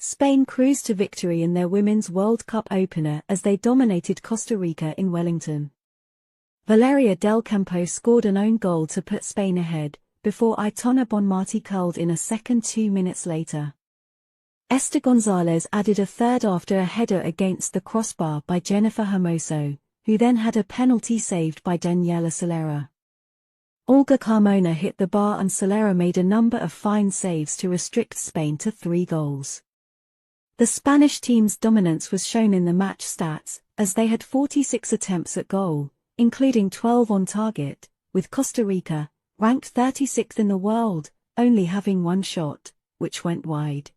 Spain cruised to victory in their Women's World Cup opener as they dominated Costa Rica in Wellington. Valeria del Campo scored an own goal to put Spain ahead, before Aitana Bonmati curled in a second 2 minutes later. Esther Gonzalez added a third after a header against the crossbar by Jennifer Hermoso, who then had a penalty saved by Daniela Solera. Olga Carmona hit the bar and Solera made a number of fine saves to restrict Spain to 3 goals. The Spanish team's dominance was shown in the match stats, as they had 46 attempts at goal, including 12 on target, with Costa Rica, ranked 36th in the world, only having 1 shot, which went wide.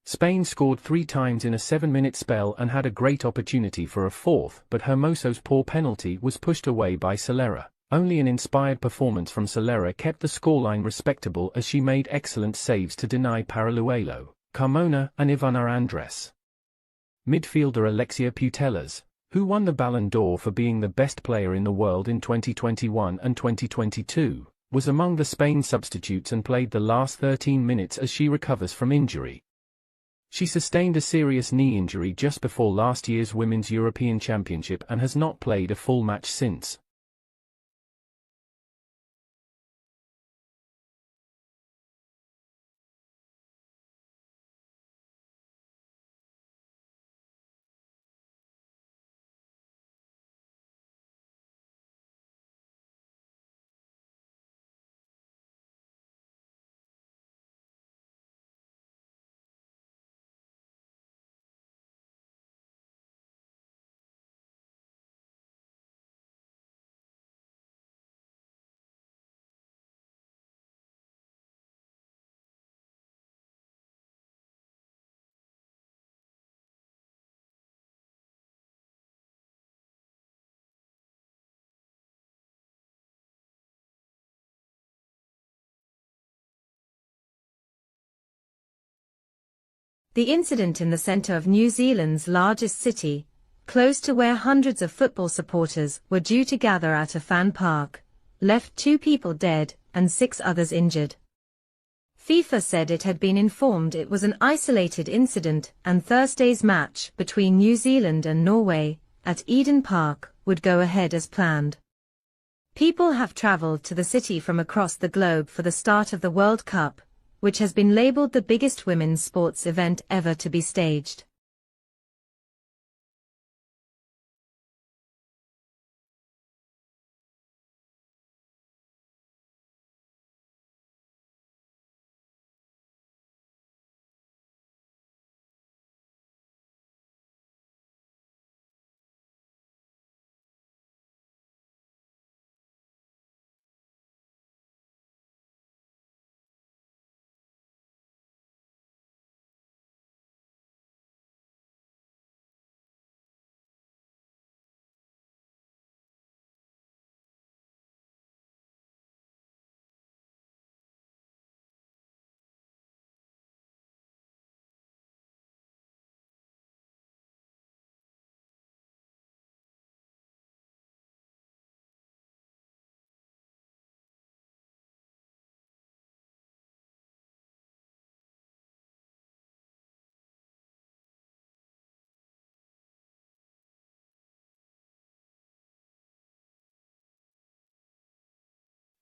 Spain scored 3 times in a 7-minute spell and had a great opportunity for a 4th, but Hermoso's poor penalty was pushed away by Solera. Only an inspired performance from Solera kept the scoreline respectable as she made excellent saves to deny Paraluelo, Carmona and Ivana Andres. Midfielder Alexia Putellas, who won the Ballon d'Or for being the best player in the world in 2021 and 2022, was among the Spain substitutes and played the last 13 minutes as she recovers from injury. She sustained a serious knee injury just before last year's Women's European Championship and has not played a full match since. The incident in the centre of New Zealand's largest city, close to where hundreds of football supporters were due to gather at a fan park, left 2 people dead and 6 others injured. FIFA said it had been informed it was an isolated incident and Thursday's match between New Zealand and Norway, at Eden Park, would go ahead as planned. People have travelled to the city from across the globe for the start of the World Cup, which has been labelled the biggest women's sports event ever to be staged.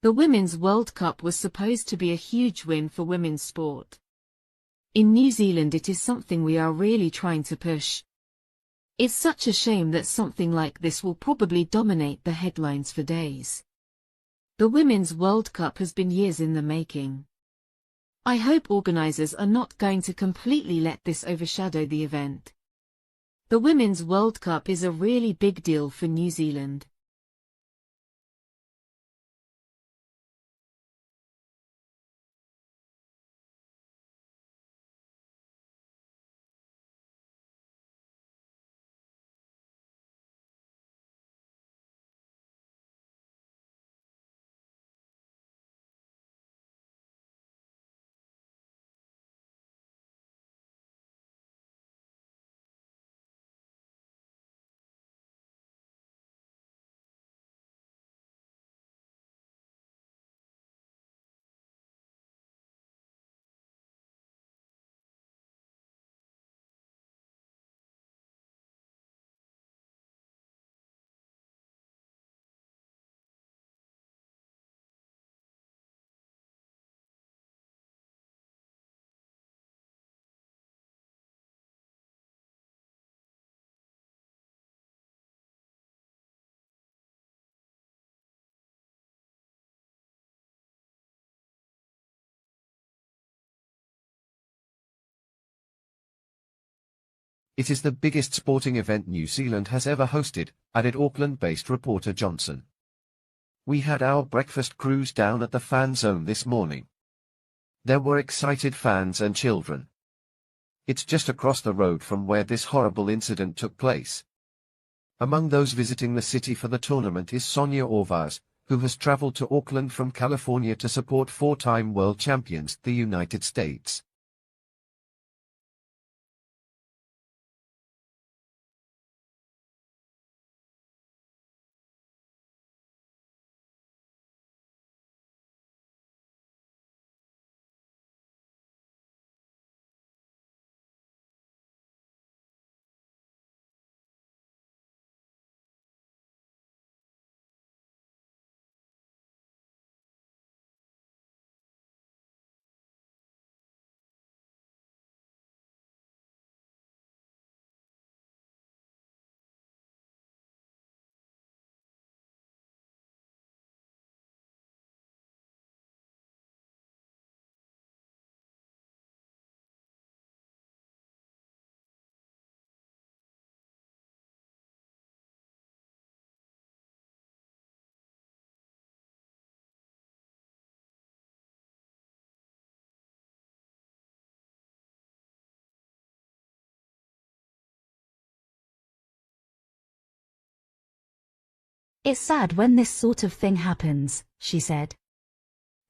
The Women's World Cup was supposed to be a huge win for women's sport. In New Zealand it is something we are really trying to push. It's such a shame that something like this will probably dominate the headlines for days. The Women's World Cup has been years in the making. I hope organizers are not going to completely let this overshadow the event. The Women's World Cup is a really big deal for New Zealand. It is the biggest sporting event New Zealand has ever hosted, added Auckland-based reporter Johnson. We had our breakfast cruise down at the fan zone this morning. There were excited fans and children. It's just across the road from where this horrible incident took place. Among those visiting the city for the tournament is Sonia Orvaz, who has traveled to Auckland from California to support four-time world champions, the United States. It's sad when this sort of thing happens, she said.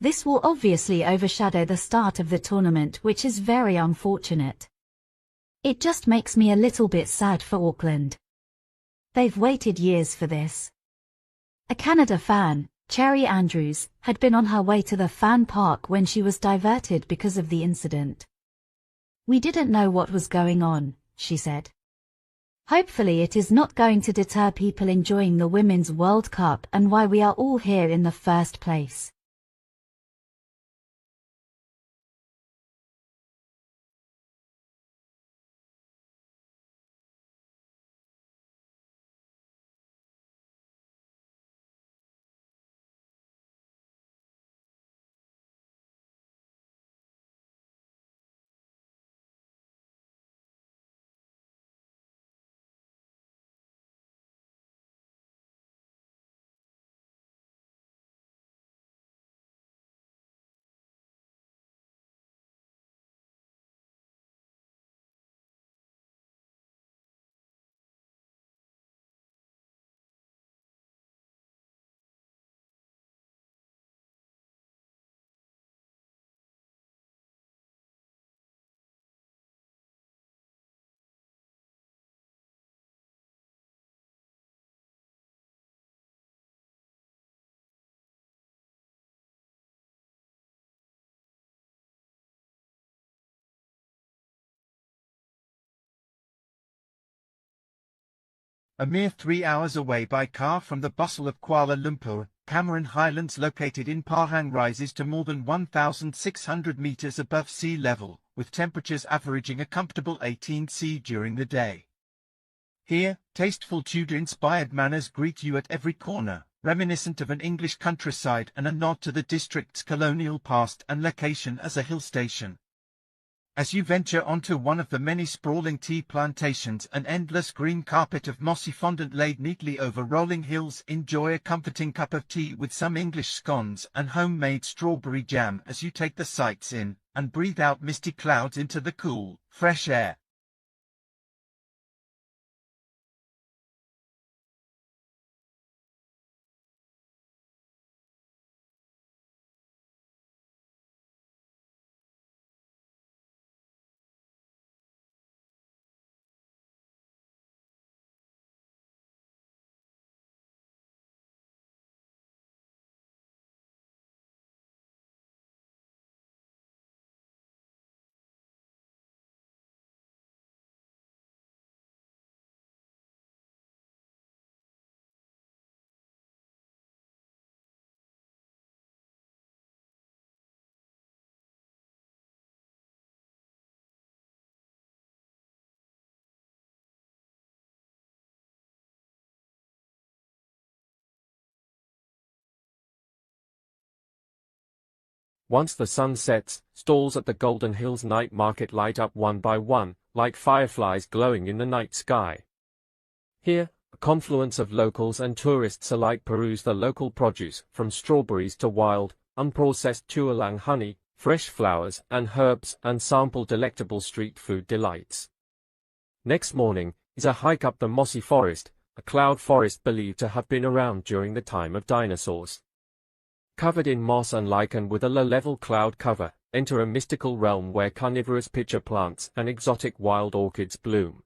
This will obviously overshadow the start of the tournament, which is very unfortunate. It just makes me a little bit sad for Auckland. They've waited years for this. A Canada fan, Cherry Andrews, had been on her way to the fan park when she was diverted because of the incident. We didn't know what was going on, she said. Hopefully it is not going to deter people enjoying the Women's World Cup and why we are all here in the first place. a mere 3 hours away by car from the bustle of Kuala Lumpur. Cameron Highlands, located in Pahang, rises to more than 1,600 meters above sea level, with temperatures averaging a comfortable 18°C during the day. Here, tasteful Tudor-inspired manners greet you at every corner, reminiscent of an English countryside and a nod to the district's colonial past and location as a hill station. As you venture onto one of the many sprawling tea plantations, an endless green carpet of mossy fondant laid neatly over rolling hills, enjoy a comforting cup of tea with some English scones and homemade strawberry jam as you take the sights in, and breathe out misty clouds into the cool, fresh air. Once the sun sets, stalls at the Golden Hills night market light up one by one, like fireflies glowing in the night sky. Here, a confluence of locals and tourists alike peruse the local produce, from strawberries to wild, unprocessed chualang honey, fresh flowers and herbs, and sample delectable street food delights. Next morning is a hike up the mossy forest, a cloud forest believed to have been around during the time of dinosaurs. Covered in moss and lichen with a low-level cloud cover, enter a mystical realm where carnivorous pitcher plants and exotic wild orchids bloom.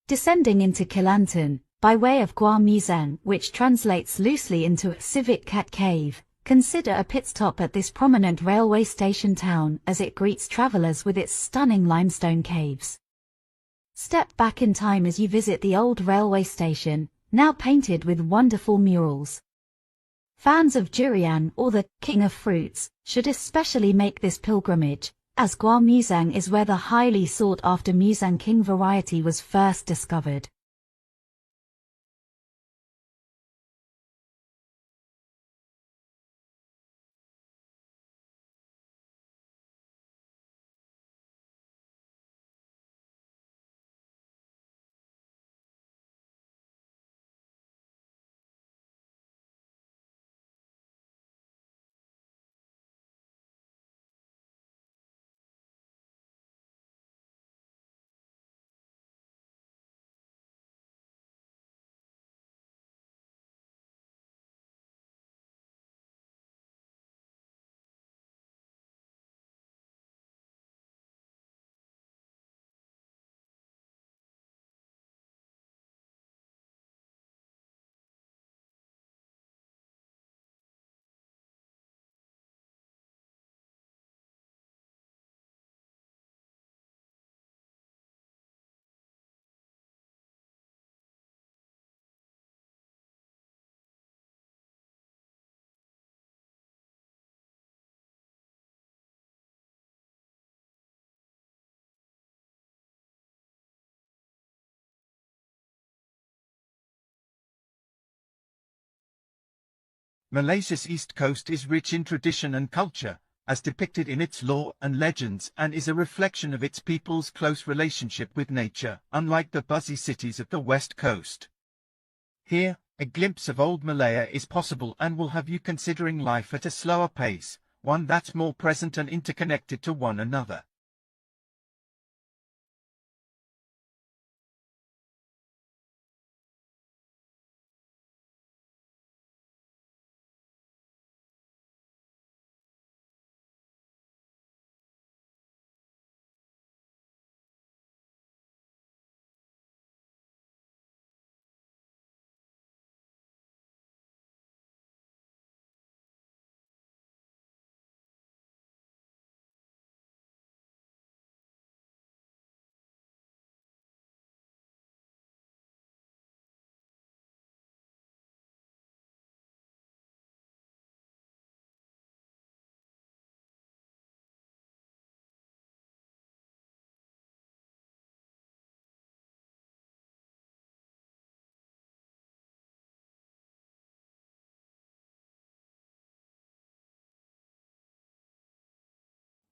Descending into Kelantan, by way of Gua Musang, which translates loosely into a civet cat cave, consider a pit stop at this prominent railway station town as it greets travelers with its stunning limestone caves. Step back in time as you visit the old railway station, now painted with wonderful murals. Fans of durian, or the king of fruits, should especially make this pilgrimage, as Gua Musang is where the highly sought-after Musang King variety was first discovered. Malaysia's east coast is rich in tradition and culture, as depicted in its lore and legends, and is a reflection of its people's close relationship with nature, unlike the buzzy cities of the west coast. Here, a glimpse of old Malaya is possible and will have you considering life at a slower pace, one that's more present and interconnected to one another.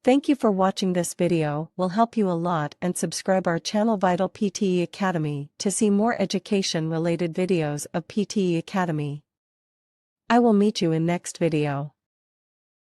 Thank you for watching this video. Will help you a lot, and subscribe our channel Vital PTE Academy to see more education related videos of PTE Academy. I will meet you in next video.